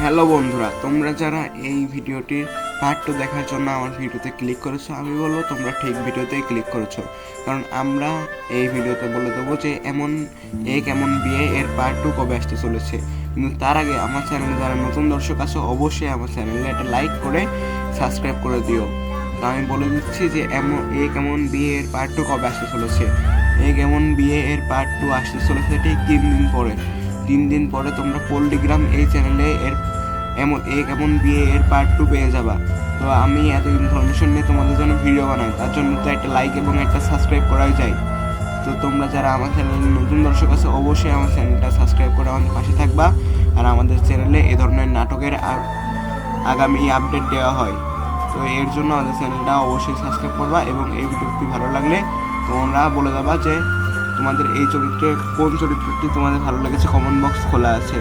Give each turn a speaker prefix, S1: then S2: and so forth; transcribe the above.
S1: Hello বন্ধুরা, তোমরা যারা এই ভিডিওটির পার্ট 2 দেখার জন্য আমার ভিডিওতে ক্লিক করেছো, আমি বলবো তোমরা ঠিক ভিডিওতেই ক্লিক করেছো। কারণ আমরা এই ভিডিওতে বলে দেবো যে কেমন বিয়ে এর পার্ট 2 কবে আসতে চলেছে। কিন্তু তার আগে আমার চ্যানেলে যারা নতুন দর্শক আছো, অবশ্যই আমার চ্যানেলে একটা লাইক করে সাবস্ক্রাইব করে দিও। তো আমি বলে দিচ্ছি যে কেমন বিয়ে এর পার্ট 2 কবে আসতে চলেছে। কেমন বিয়ে এর পার্ট 2 আসতে চলেছে ঠিক 3 দিন পরে তোমরা পল্লিগ্রাম এই চ্যানেলে কেমন বিয়ে এর পার্ট 2 পেয়ে যাবা। তো আমি এত ইনফরমেশন নিয়ে তোমাদের জন্য ভিডিও বানাই, তার জন্য তো একটা লাইক এবং একটা সাবস্ক্রাইব করাই যায়। তো তোমরা যারা আমার চ্যানেলে নতুন দর্শক আছে, অবশ্যই আমার চ্যানেলটা সাবস্ক্রাইব করে আমাদের পাশে থাকবা। আর আমাদের চ্যানেলে এ ধরনের নাটকের আগামী আপডেট দেওয়া হয়। তো এর জন্য আমাদের চ্যানেলটা অবশ্যই সাবস্ক্রাইব করবা এবং এই ভিডিওটি ভালো লাগলে তোমরা বলে দেবা যে তোমাদের এই চরিত্রে কোন চরিত্রটি তোমাদের ভালো লেগেছে। কমেন্ট বক্স খোলা আছে।